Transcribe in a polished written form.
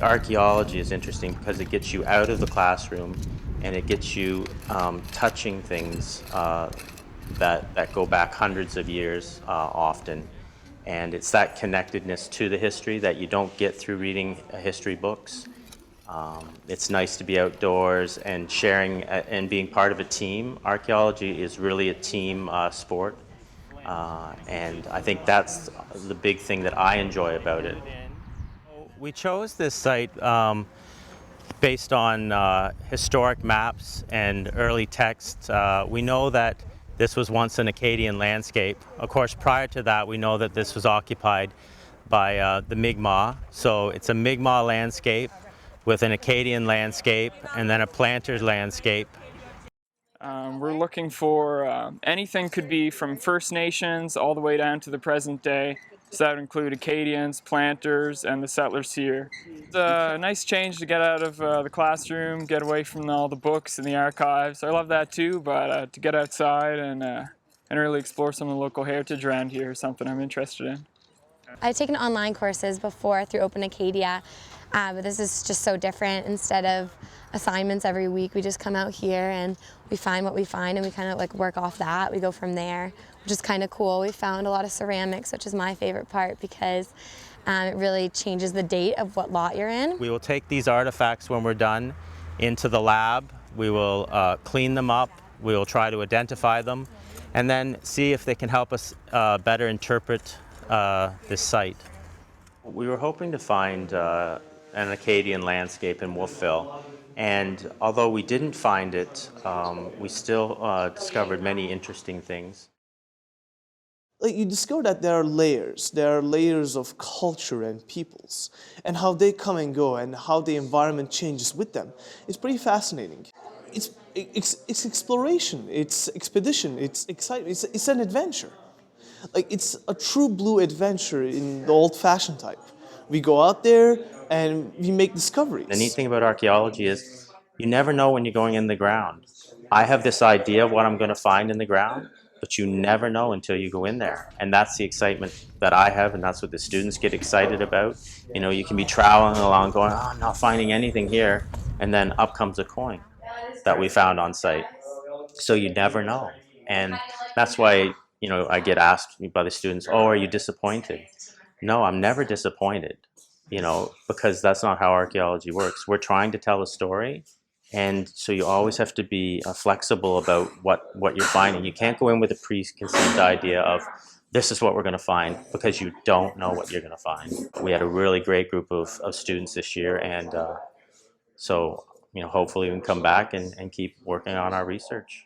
Archaeology is interesting because it gets you out of the classroom and it gets you touching things that go back hundreds of years often. And it's that connectedness to the history that you don't get through reading history books. It's nice to be outdoors and sharing and being part of a team. Archaeology is really a team sport. And I think that's the big thing that I enjoy about it. We chose this site based on historic maps and early texts. We know that this was once an Acadian landscape. Of course, prior to that, we know that this was occupied by the Mi'kmaq. So it's a Mi'kmaq landscape with an Acadian landscape and then a planter's landscape. We're looking for anything, could be from First Nations all the way down to the present day. So that would include Acadians, planters, and the settlers here. It's a nice change to get out of the classroom, get away from all the books and the archives. I love that too, but to get outside and really explore some of the local heritage around here is something I'm interested in. I've taken online courses before through Open Acadia, but this is just so different. Instead of assignments every week, we just come out here and we find what we find and we kind of like work off that. We go from there, which is kind of cool. We found a lot of ceramics, which is my favorite part because it really changes the date of what lot you're in. We will take these artifacts when we're done into the lab. We will clean them up. We will try to identify them and then see if they can help us better interpret this site. We were hoping to find an Acadian landscape in Wolfville, and although we didn't find it, we still discovered many interesting things. Like you discover that there are layers of culture and peoples, and how they come and go, and how the environment changes with them. It's pretty fascinating. It's exploration, it's expedition, it's excitement, it's an adventure. Like it's a true blue adventure in the old-fashioned type. We go out there and we make discoveries. The neat thing about archaeology is you never know when you're going in the ground. I have this idea of what I'm going to find in the ground, but you never know until you go in there. And that's the excitement that I have, and that's what the students get excited about. You know, you can be traveling along going, oh, I'm not finding anything here, and then up comes a coin that we found on site. So you never know. And that's why, you know, I get asked by the students, oh, are you disappointed? No, I'm never disappointed, you know, because that's not how archaeology works. We're trying to tell a story, and so you always have to be flexible about what you're finding. You can't go in with a preconceived idea of this is what we're going to find, because you don't know what you're going to find. We had a really great group of students this year, and so, you know, hopefully we can come back and keep working on our research.